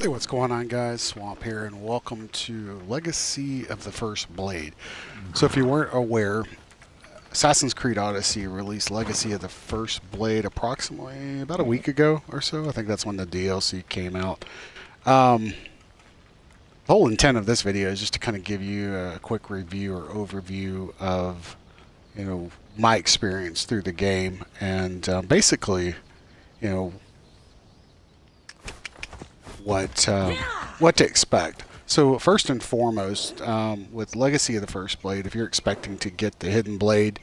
Hey, what's going on, guys? Swamp here, and welcome to Legacy of the First Blade. So if you weren't aware, Assassin's Creed Odyssey released Legacy of the First Blade approximately about a week ago or so. I think that's when the DLC came out. The whole intent of this video is just to kind of give you a quick review or overview of, my experience through the game, and basically, you know, what to expect. So first and foremost, with Legacy of the First Blade, if you're expecting to get the Hidden Blade,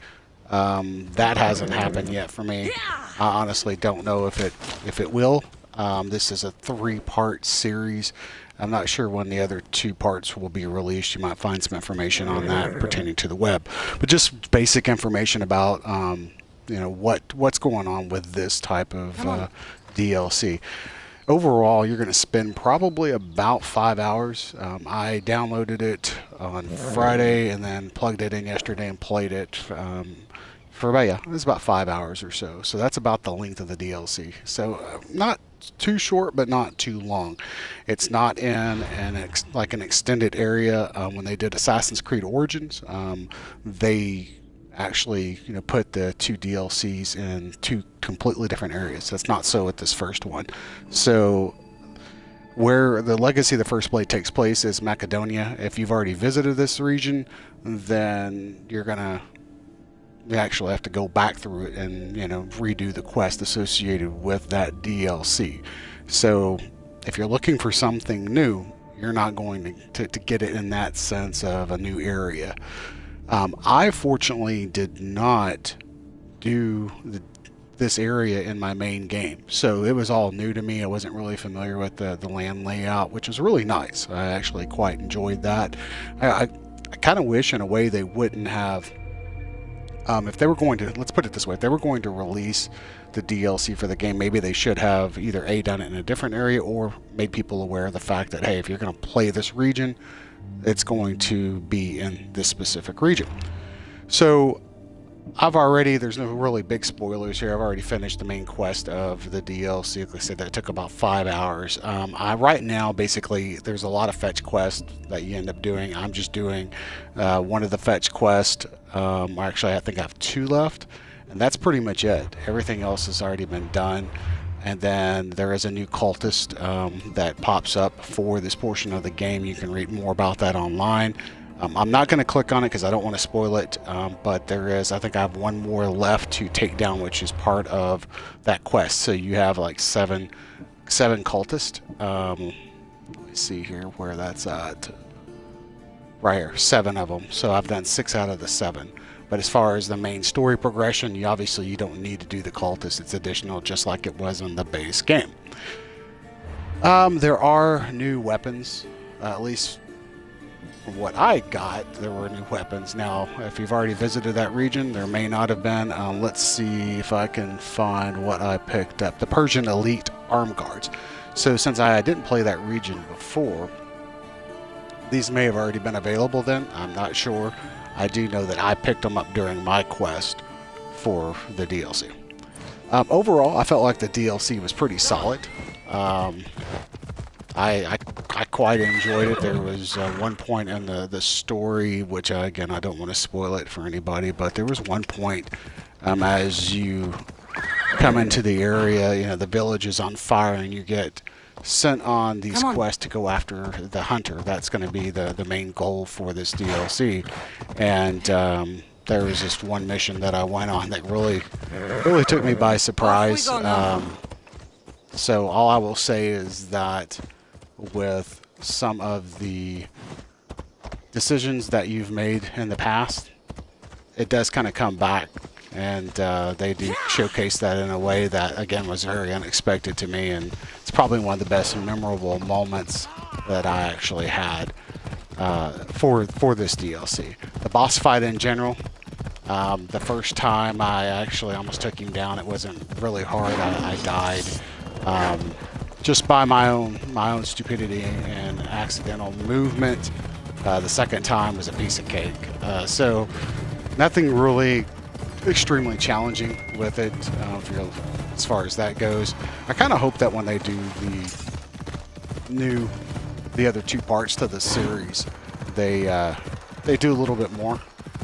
that hasn't happened yet for me. I honestly don't know if it will. This is a 3-part series. I'm not sure when the other 2 parts will be released. You might find some information on that pertaining to the web, but just basic information about what's going on with this type of DLC. Overall, you're going to spend probably about 5 hours. I downloaded it on Friday and then plugged it in yesterday and played it for it was about 5 hours or so. So that's about the length of the DLC. So not too short, but not too long. It's not in like an extended area. When they did Assassin's Creed Origins, they actually put the 2 DLCs in 2 completely different areas. That's not so with this first one. So where the Legacy of the First Blade takes place is Macedonia. If you've already visited this region, then you actually have to go back through it and redo the quest associated with that DLC. So if you're looking for something new, you're not going to get it in that sense of a new area. I fortunately did not do this area in my main game, so it was all new to me. I wasn't really familiar with the land layout, which was really nice. I actually quite enjoyed that. I kind of wish in a way they wouldn't have, if they were going to, let's put it this way, if they were going to release the DLC for the game, maybe they should have either done it in a different area or made people aware of the fact that, hey, if you're going to play this region, it's going to be in this specific region. So there's no really big spoilers here. I've already finished the main quest of the DLC. Like I said, that took about 5 hours. Right now, basically, there's a lot of fetch quests that you end up doing. I'm just doing one of the fetch quests. Actually, I think I have 2 left, and that's pretty much it. Everything else has already been done. And then there is a new cultist that pops up for this portion of the game. You can read more about that online. I'm not going to click on it because I don't want to spoil it, but I think I have 1 more left to take down, which is part of that quest. So you have like seven cultists. Let me see here where that's at. Right here, 7 of them. So I've done 6 out of the 7. But as far as the main story progression, you don't need to do the cultist. It's additional, just like it was in the base game. There are new weapons, at least from what I got, there were new weapons. Now, if you've already visited that region, there may not have been. Let's see if I can find what I picked up. The Persian Elite Arm Guards. So since I didn't play that region before, these may have already been available then. I'm not sure. I do know that I picked them up during my quest for the DLC. Overall, I felt like the DLC was pretty solid. I quite enjoyed it. There was one point in the story, which again, I don't want to spoil it for anybody, but there was one point as you come into the area, the village is on fire and you get sent on these quests to go after the hunter. That's going to be the main goal for this DLC. And there was just one mission that I went on that really took me by surprise. So all I will say is that with some of the decisions that you've made in the past, it does kind of come back, and they do showcase that in a way that, again, was very unexpected to me, and it's probably one of the best memorable moments that I actually had for this DLC. The boss fight in general, the first time I actually almost took him down. It wasn't really hard. I died just by my own stupidity and accidental movement. The second time was a piece of cake. So nothing really extremely challenging with it as far as that goes. I kind of hope that when they do knew the other two parts to the series, they do a little bit more,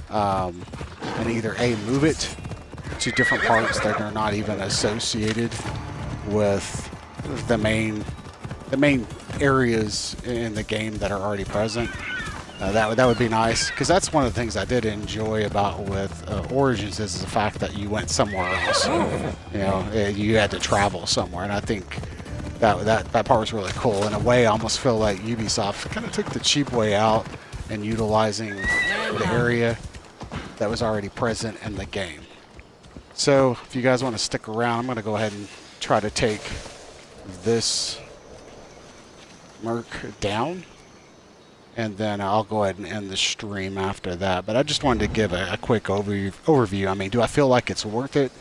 and either move it to different parts that are not even associated with the main areas in the game that are already present. That would be nice, because that's one of the things I did enjoy about with Origins is the fact that you went somewhere else. You know, you had to travel somewhere, and I think that part was really cool. In a way, I almost feel like Ubisoft kind of took the cheap way out and utilizing the area that was already present in the game. So if you guys want to stick around, I'm going to go ahead and try to take this Merc down, and then I'll go ahead and end the stream after that. But I just wanted to give a quick overview. I mean, do I feel like it's worth it?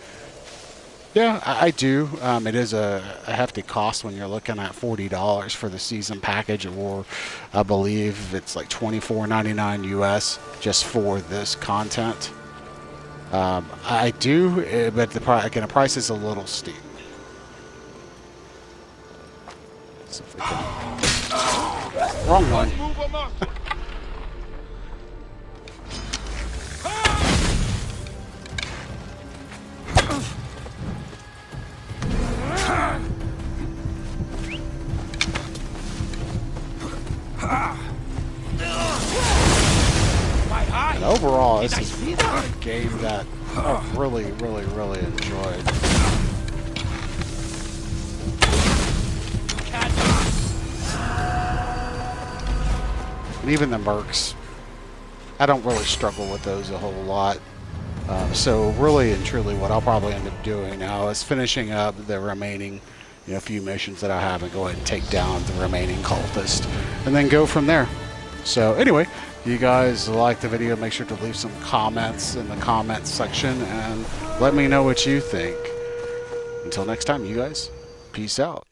Yeah, I do. It is a hefty cost when you're looking at $40 for the season package, or I believe it's like $24.99 US just for this content. I do, but the price is a little steep. So if we can... Wrong one. And overall, this is a game that I've really enjoyed. And even the mercs, I don't really struggle with those a whole lot. So really and truly what I'll probably end up doing now is finishing up the remaining few missions that I have, and go ahead and take down the remaining cultist and then go from there. So anyway, if you guys like the video, make sure to leave some comments in the comments section and let me know what you think. Until next time, you guys, peace out.